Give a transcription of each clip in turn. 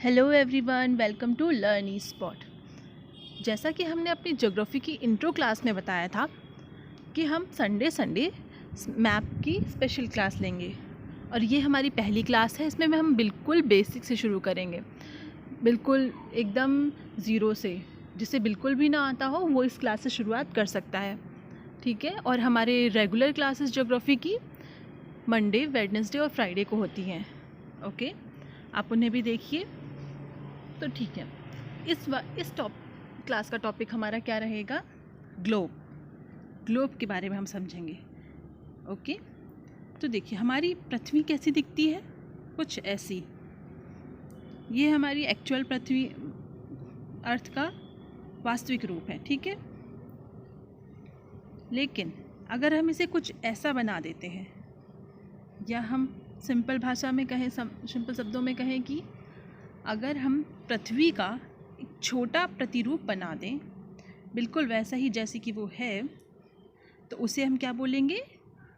Hello everyone, welcome to Learn E Spot. जैसा कि हमने अपनी ज्योग्राफी की इंट्रो क्लास में बताया था कि हम संडे मैप की स्पेशल क्लास लेंगे और ये हमारी पहली क्लास है। इसमें हम बिल्कुल बेसिक से शुरू करेंगे, बिल्कुल एकदम ज़ीरो से। जिसे बिल्कुल भी ना आता हो वो इस क्लास से शुरुआत कर सकता है, ठीक है। और हमारे रेगुलर क्लासेस ज्योग्राफी की मंडे, वेडनेसडे और फ्राइडे को होती हैं। ओके, आप उन्हें भी देखिए। तो ठीक है, इस क्लास का टॉपिक हमारा क्या रहेगा? ग्लोब के बारे में हम समझेंगे। ओके, तो देखिए हमारी पृथ्वी कैसी दिखती है, कुछ ऐसी। ये हमारी एक्चुअल पृथ्वी, अर्थ का वास्तविक रूप है, ठीक है। लेकिन अगर हम इसे कुछ ऐसा बना देते हैं, या हम सिंपल भाषा में कहें, सिंपल शब्दों में कहें कि अगर हम पृथ्वी का एक छोटा प्रतिरूप बना दें, बिल्कुल वैसा ही जैसे कि वो है, तो उसे हम क्या बोलेंगे?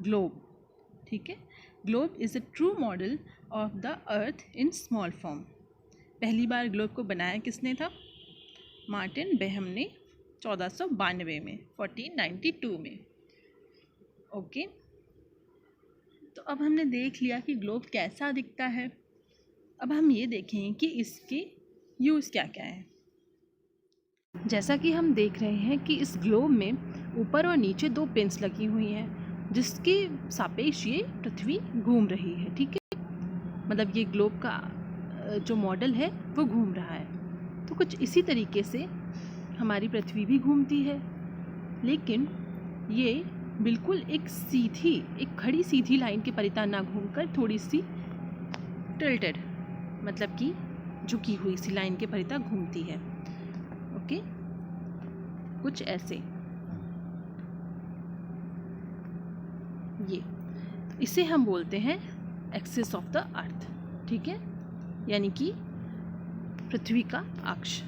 ग्लोब, ठीक है। Globe is a true model of the earth in small form. पहली बार ग्लोब को बनाया किसने था? मार्टिन बेहम ने 1492 में, 1492 में। ओके, तो अब हमने देख लिया कि ग्लोब कैसा दिखता है। अब हम ये देखें कि इसके यूज़ क्या क्या है। जैसा कि हम देख रहे हैं कि इस ग्लोब में ऊपर और नीचे दो पिन्स लगी हुई हैं, जिसके सापेक्ष ये पृथ्वी घूम रही है, ठीक है। मतलब ये ग्लोब का जो मॉडल है वो घूम रहा है। तो कुछ इसी तरीके से हमारी पृथ्वी भी घूमती है, लेकिन ये बिल्कुल एक खड़ी सीधी लाइन के परिता ना घूमकर थोड़ी सी टिल्टेड, मतलब कि झुकी हुई सी लाइन के परिता घूमती है। ओके, कुछ ऐसे। ये इसे हम बोलते हैं एक्सिस ऑफ द अर्थ, ठीक है, यानी कि पृथ्वी का अक्ष।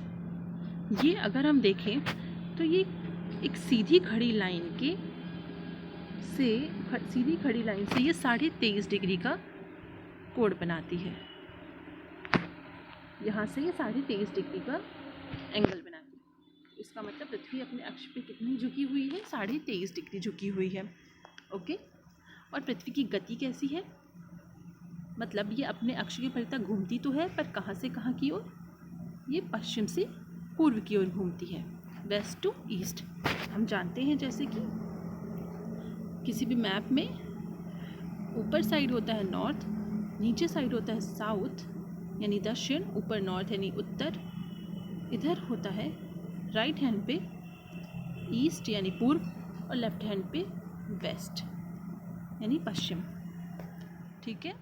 ये अगर हम देखें तो ये एक सीधी खड़ी लाइन से ये 23.5 डिग्री का कोण बनाती है। यहाँ से ये 23.5 डिग्री का एंगल बनाती है। इसका मतलब पृथ्वी अपने अक्ष पे कितनी झुकी हुई है? 23.5 डिग्री झुकी हुई है। ओके, और पृथ्वी की गति कैसी है? मतलब ये अपने अक्ष के परितः घूमती तो है, पर कहाँ से कहाँ की ओर? ये पश्चिम से पूर्व की ओर घूमती है, वेस्ट टू ईस्ट। हम जानते हैं जैसे कि किसी भी मैप में ऊपर साइड होता है नॉर्थ, नीचे साइड होता है साउथ यानी दक्षिण, ऊपर नॉर्थ यानी उत्तर, इधर होता है राइट हैंड पे ईस्ट यानी पूर्व, और लेफ्ट हैंड पे वेस्ट यानी पश्चिम, ठीक है।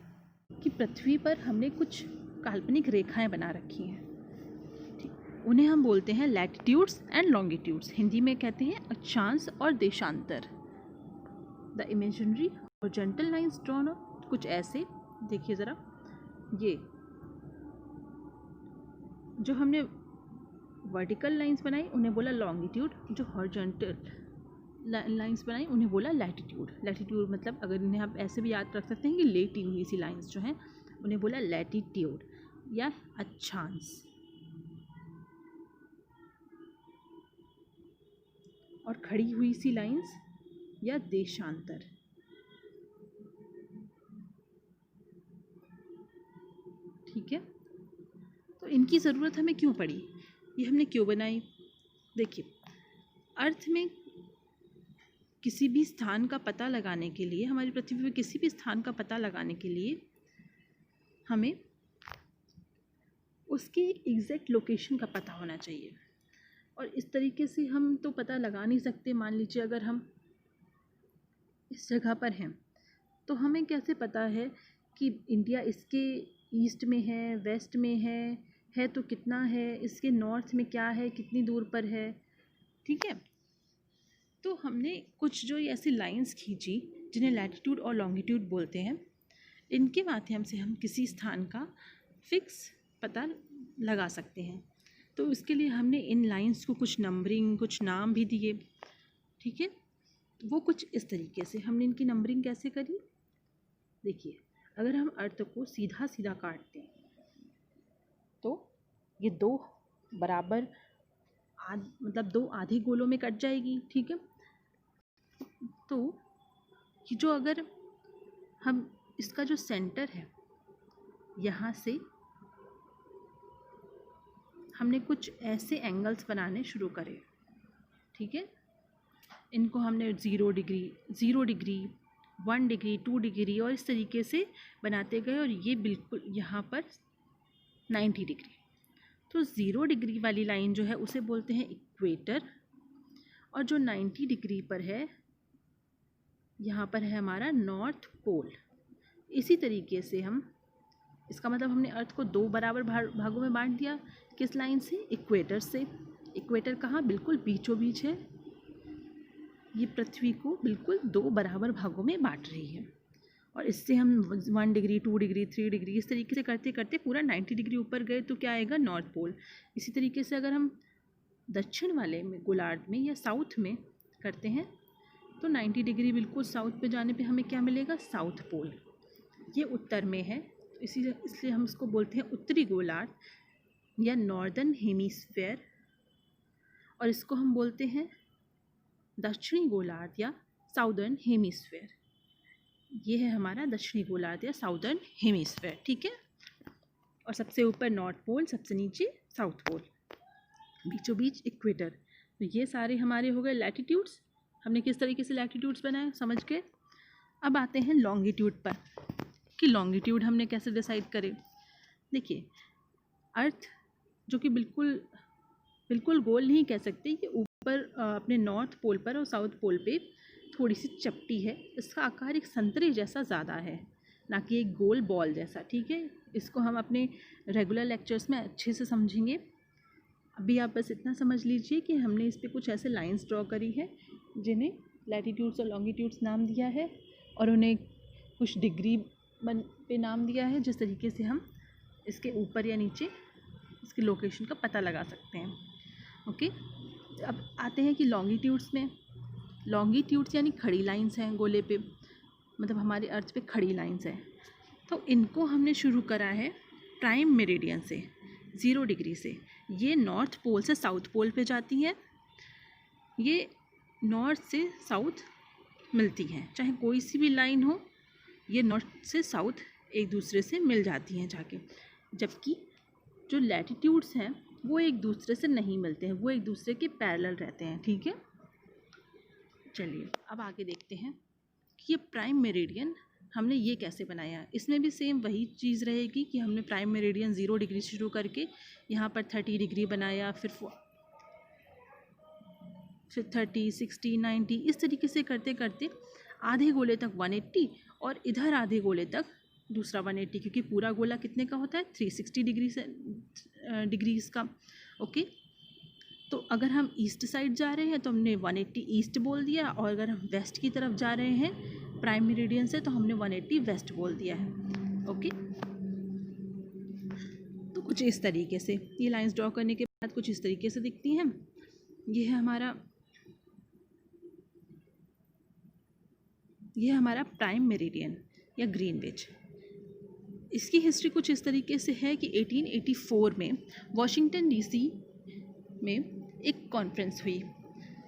कि पृथ्वी पर हमने कुछ काल्पनिक रेखाएं बना रखी हैं, उन्हें हम बोलते हैं लैटिट्यूड्स एंड लॉन्गिट्यूड्स। हिंदी में कहते हैं अक्षांश और देशांतर। The imaginary horizontal lines drawn कुछ ऐसे। देखिए ज़रा, ये जो हमने वर्टिकल लाइंस बनाई उन्हें बोला लॉन्गिट्यूड, जो हॉरिजॉन्टल लाइंस बनाई उन्हें बोला लैटिट्यूड। लैटिट्यूड मतलब, अगर इन्हें आप ऐसे भी याद रख सकते हैं कि लेटी हुई सी लाइंस जो हैं उन्हें बोला लैटिट्यूड या अक्षांश। और खड़ी हुई सी लाइंस या देशांतर। ठीक है, तो इनकी ज़रूरत हमें क्यों पड़ी, ये हमने क्यों बनाई? देखिए, अर्थ में किसी भी स्थान का पता लगाने के लिए, हमारी पृथ्वी में किसी भी स्थान का पता लगाने के लिए हमें उसकी एग्जैक्ट लोकेशन का पता होना चाहिए। और इस तरीके से हम तो पता लगा नहीं सकते। मान लीजिए अगर हम इस जगह पर हैं, तो हमें कैसे पता है कि इंडिया इसके ईस्ट में है, वेस्ट में है तो कितना है, इसके नॉर्थ में क्या है, कितनी दूर पर है, ठीक है। तो हमने कुछ जो ऐसी लाइंस खींची जिन्हें लैटिट्यूड और लॉन्गिट्यूड बोलते हैं, इनके माध्यम से हम किसी स्थान का फिक्स पता लगा सकते हैं। तो इसके लिए हमने इन लाइंस को कुछ नंबरिंग, कुछ नाम भी दिए, ठीक है। वो कुछ इस तरीके से हमने इनकी नंबरिंग कैसे करी? देखिए, अगर हम अर्थ को सीधा सीधा काटते हैं तो ये दो बराबर मतलब दो आधे गोलों में कट जाएगी, ठीक है। तो ये जो अगर हम इसका जो सेंटर है यहाँ से हमने कुछ ऐसे एंगल्स बनाने शुरू करे, ठीक है। इनको हमने 0 डिग्री 1 डिग्री 2 डिग्री और इस तरीके से बनाते गए और ये बिल्कुल यहाँ पर 90 डिग्री। तो 0 डिग्री वाली लाइन जो है उसे बोलते हैं इक्वेटर, और जो 90 डिग्री पर है यहाँ पर है हमारा नॉर्थ पोल। इसी तरीके से हम, इसका मतलब हमने अर्थ को दो बराबर भागों में बांट दिया। किस लाइन से? इक्वेटर से। इक्वेटर कहाँ? बिल्कुल बीचों बीच है। ये पृथ्वी को बिल्कुल दो बराबर भागों में बांट रही है, और इससे हम 1 डिग्री 2 डिग्री 3 डिग्री इस तरीके से करते करते पूरा 90 डिग्री ऊपर गए तो क्या आएगा? North Pole. इसी तरीके से अगर हम दक्षिण वाले में गोलार्ध में या साउथ में करते हैं तो 90 डिग्री बिल्कुल साउथ पे जाने पे हमें क्या मिलेगा? South Pole. ये उत्तर में है, इसलिए हम इसको बोलते हैं उत्तरी गोलार्ध या नॉर्दर्न हेमिस्फेयर, और इसको हम बोलते हैं दक्षिणी गोलार्ध या साउदर्न हेमिस्फेयर। ये है हमारा दक्षिणी गोलार्ध या साउदर्न हेमिस्फेयर, ठीक है। और सबसे ऊपर नॉर्थ पोल, सबसे नीचे साउथ पोल, बीचों बीच इक्वेटर। तो ये सारे हमारे हो गए लैटिट्यूड्स। हमने किस तरीके से लैटिट्यूड्स बनाए समझ के। अब आते हैं लॉन्गिट्यूड पर कि लॉन्गिट्यूड हमने कैसे डिसाइड करें। देखिए, अर्थ जो कि बिल्कुल गोल नहीं कह सकते, ये ऊपर अपने नॉर्थ पोल पर और साउथ पोल पे थोड़ी सी चपटी है। इसका आकार एक संतरे जैसा ज़्यादा है, ना कि एक गोल बॉल जैसा, ठीक है। इसको हम अपने रेगुलर लेक्चर्स में अच्छे से समझेंगे। अभी आप बस इतना समझ लीजिए कि हमने इस पर कुछ ऐसे लाइंस ड्रॉ करी है जिन्हें लैटिट्यूड्स और लॉन्गिट्यूड्स नाम दिया है, और उन्हें कुछ डिग्री पे नाम दिया है, जिस तरीके से हम इसके ऊपर या नीचे इसकी लोकेशन का पता लगा सकते हैं। ओके, अब आते हैं कि लॉन्गिट्यूड्स में। लॉन्गिट्यूड्स यानी खड़ी लाइंस हैं गोले पे, मतलब हमारे अर्थ पे खड़ी लाइंस हैं। तो इनको हमने शुरू करा है प्राइम मेरिडियन से, 0 डिग्री से। ये नॉर्थ पोल से साउथ पोल पे जाती हैं। ये नॉर्थ से साउथ मिलती हैं, चाहे कोई सी भी लाइन हो, ये नॉर्थ से साउथ एक दूसरे से मिल जाती हैं जाके। जबकि जो लैटिट्यूड्स हैं वो एक दूसरे से नहीं मिलते हैं, वो एक दूसरे के पैरेलल रहते हैं, ठीक है। चलिए अब आगे देखते हैं कि ये प्राइम मेरिडियन हमने ये कैसे बनाया। इसमें भी सेम वही चीज़ रहेगी कि हमने प्राइम मेरिडियन 0 डिग्री से शुरू करके यहाँ पर 30 डिग्री बनाया, फिर 30, 60, 90 इस तरीके से करते करते आधे गोले तक 180 और इधर आधे गोले तक दूसरा 180, क्योंकि पूरा गोला कितने का होता है? 360 डिग्री से डिग्रीज का। ओके, तो अगर हम ईस्ट साइड जा रहे हैं तो हमने 180 ईस्ट बोल दिया, और अगर हम वेस्ट की तरफ जा रहे हैं प्राइम मेरिडियन से तो हमने 180 वेस्ट बोल दिया है। ओके, तो कुछ इस तरीके से ये लाइंस ड्रॉ करने के बाद कुछ इस तरीके से दिखती हैं। ये है हमारा प्राइम मेरिडियन या ग्रीनविच। इसकी हिस्ट्री कुछ इस तरीके से है कि 1884 में वॉशिंगटन डीसी में एक कॉन्फ्रेंस हुई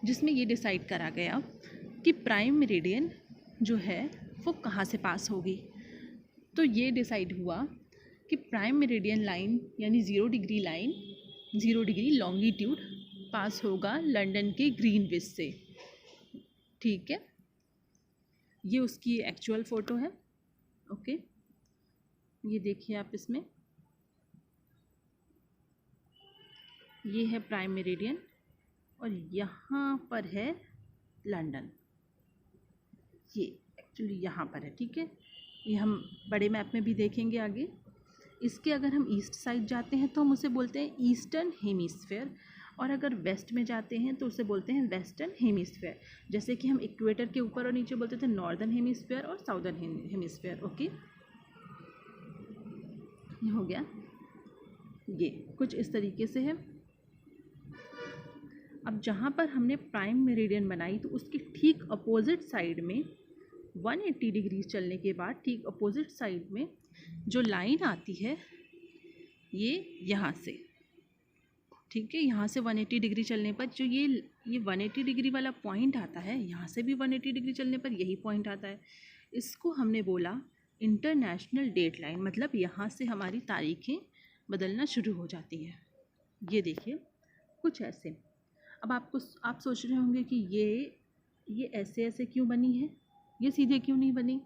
जिसमें ये डिसाइड करा गया कि प्राइम मेरिडियन जो है वो कहाँ से पास होगी। तो ये डिसाइड हुआ कि प्राइम मेरिडियन लाइन यानी 0 डिग्री लाइन, 0 डिग्री लॉन्गिट्यूड पास होगा लंदन के ग्रीनविच से, ठीक है। ये उसकी एक्चुअल फ़ोटो है। ओके, ये देखिए आप, इसमें ये है प्राइम मेरिडियन और यहाँ पर है लंदन। ये एक्चुअली यहाँ पर है, ठीक है। ये हम बड़े मैप में भी देखेंगे आगे। इसके अगर हम ईस्ट साइड जाते हैं तो हम उसे बोलते हैं ईस्टर्न हेमिस्फेयर, और अगर वेस्ट में जाते हैं तो उसे बोलते हैं वेस्टर्न हेमिस्फेयर। जैसे कि हम इक्वेटर के ऊपर और नीचे बोलते थे नॉर्दर्न हेमिस्फेयर और साउदर्न हेमिस्फेयर। ओके, ये हो गया। ये कुछ इस तरीके से है। अब जहाँ पर हमने प्राइम मेरिडियन बनाई तो उसकी ठीक अपोजिट साइड में 180 डिग्री चलने के बाद ठीक अपोजिट साइड में जो लाइन आती है ये यहाँ से, ठीक है, यहाँ से 180 डिग्री चलने पर जो ये 180 डिग्री वाला पॉइंट आता है, यहाँ से भी 180 डिग्री चलने पर यही पॉइंट आता है। इसको हमने बोला इंटरनेशनल डेट लाइन, मतलब यहाँ से हमारी तारीखें बदलना शुरू हो जाती हैं। ये देखिए कुछ ऐसे। अब आप सोच रहे होंगे कि ये ऐसे ऐसे क्यों बनी है, ये सीधे क्यों नहीं बनी।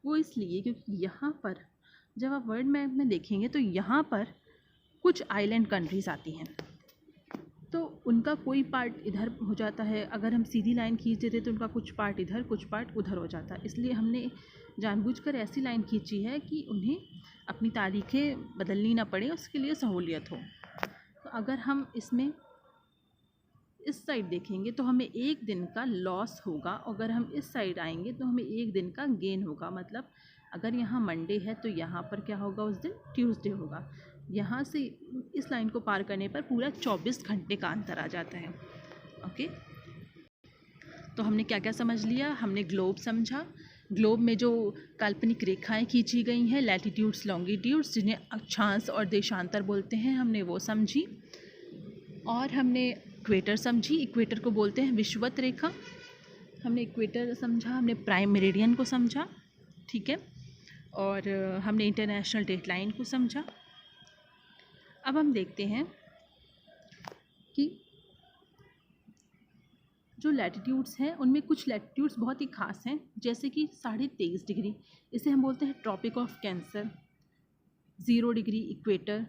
वो इसलिए क्योंकि यहाँ पर जब आप वर्ल्ड मैप में देखेंगे तो यहाँ पर कुछ आइलैंड कंट्रीज़ आती हैं, तो उनका कोई पार्ट इधर हो जाता है। अगर हम सीधी लाइन खींच देते तो उनका कुछ पार्ट इधर कुछ पार्ट उधर हो जाता है। इसलिए हमने जानबूझकर ऐसी लाइन खींची है कि उन्हें अपनी तारीखें बदलनी ना पड़े, उसके लिए सहूलियत हो। तो अगर हम इसमें इस साइड देखेंगे तो हमें एक दिन का लॉस होगा, अगर हम इस साइड आएंगे तो हमें एक दिन का गेन होगा। मतलब अगर यहाँ मंडे है तो यहाँ पर क्या होगा, उस दिन ट्यूसडे होगा। यहाँ से इस लाइन को पार करने पर पूरा 24 घंटे का अंतर आ जाता है। ओके, तो हमने क्या क्या समझ लिया। हमने ग्लोब समझा, ग्लोब में जो काल्पनिक रेखाएं खींची गई हैं, लैटिट्यूड्स लॉन्गिट्यूड्स, जिन्हें अक्षांश और देशांतर बोलते हैं, हमने वो समझी। और हमने इक्वेटर समझी, इक्वेटर को बोलते हैं विषुवत रेखा। हमने इक्वेटर समझा, हमने प्राइम मेरिडियन को समझा, ठीक है, और हमने इंटरनेशनल डेट लाइन को समझा। अब हम देखते हैं कि जो लैटिट्यूड्स हैं उनमें कुछ लैटिट्यूड्स बहुत ही ख़ास हैं, जैसे कि 23.5 डिग्री, इसे हम बोलते हैं Tropic of Cancer. 0 degree equator,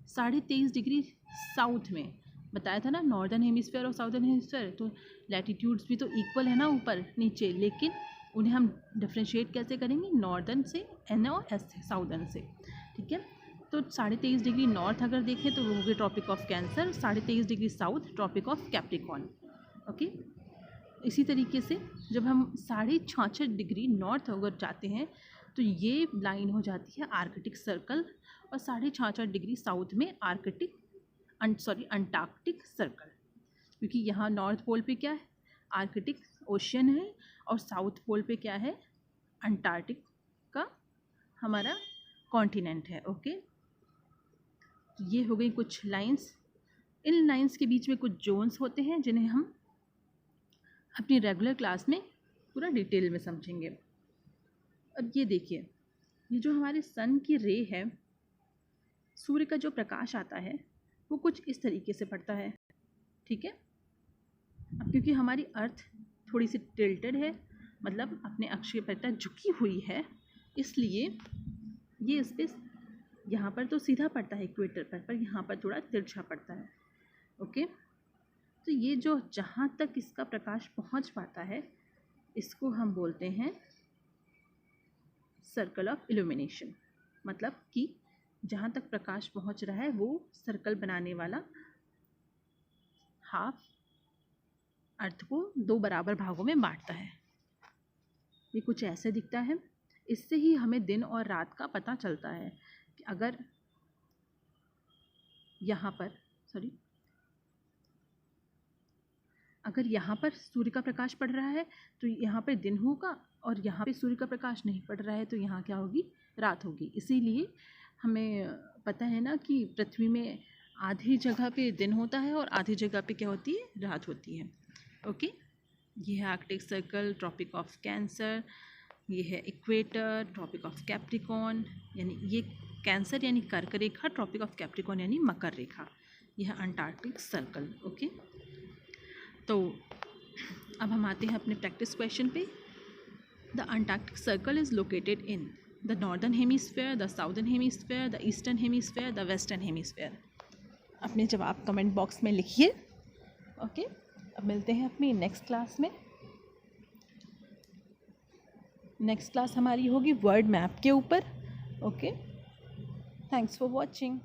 23.5 degree south में, बताया था ना, नॉर्दर्न हेमिस्फीयर और साउदर्न हेमिस्फीयर, तो लैटिट्यूड्स भी तो इक्वल है ना ऊपर नीचे, लेकिन उन्हें हम डिफ्रेंशिएट कैसे करेंगे, नॉर्दर्न से एन और एस से, साउदर्न से, ठीक है। तो 23.5 डिग्री नॉर्थ अगर देखें तो वो हो गए Tropic of Cancer, 23.5 degree south Tropic of Capricorn. Okay, इसी तरीके से जब हम 66.5 डिग्री नॉर्थ अगर जाते हैं तो ये लाइन हो जाती है आर्कटिक सर्कल, और 66.5 डिग्री साउथ में अंटार्कटिक सर्कल, क्योंकि यहाँ नॉर्थ पोल पे क्या है, आर्कटिक ओशियन है, और साउथ पोल पे क्या है, अंटार्कटिक का हमारा कॉन्टिनेंट है। ओके, ये हो गई कुछ लाइंस। इन लाइंस के बीच में कुछ जोन्स होते हैं जिन्हें हम अपनी रेगुलर क्लास में पूरा डिटेल में समझेंगे। अब ये देखिए, ये जो हमारे सन की रे है, सूर्य का जो प्रकाश आता है वो कुछ इस तरीके से पड़ता है, ठीक है। अब क्योंकि हमारी अर्थ थोड़ी सी टिल्टेड है, मतलब अपने अक्ष के प्रति झुकी हुई है, इसलिए ये इस पर यहाँ पर तो सीधा पड़ता है इक्वेटर पर यहाँ पर थोड़ा तिरछा पड़ता है। ओके, तो ये जो जहाँ तक इसका प्रकाश पहुँच पाता है इसको हम बोलते हैं सर्कल ऑफ इल्यूमिनेशन, मतलब कि जहाँ तक प्रकाश पहुँच रहा है वो सर्कल बनाने वाला हाफ अर्थ को 2 बराबर भागों में बांटता है। ये कुछ ऐसे दिखता है। इससे ही हमें दिन और रात का पता चलता है कि अगर यहाँ पर सूर्य का प्रकाश पड़ रहा है तो यहाँ पर दिन होगा, और यहाँ पे सूर्य का प्रकाश नहीं पड़ रहा है तो यहाँ क्या होगी, रात होगी। इसीलिए हमें पता है ना कि पृथ्वी में आधी जगह पे दिन होता है और आधी जगह पे क्या होती है, रात होती है। ओके, ये है Arctic Circle, Tropic of Cancer, ये है इक्वेटर, ट्रॉपिक ऑफ कैप्रिकॉर्न, यानी ये कैंसर यानी कर्क रेखा, ट्रॉपिक ऑफ कैप्रिकॉर्न यानी मकर रेखा, यह है अंटार्कटिक सर्कल। ओके, तो अब हम आते हैं अपने प्रैक्टिस क्वेश्चन पे। The Antarctic circle is located in the northern hemisphere, the southern hemisphere, the eastern hemisphere, the western hemisphere. अपने जवाब कमेंट बॉक्स में लिखिए। ओके, अब मिलते हैं अपनी नेक्स्ट क्लास में। नेक्स्ट क्लास हमारी होगी वर्ल्ड मैप के ऊपर। Okay, thanks for watching.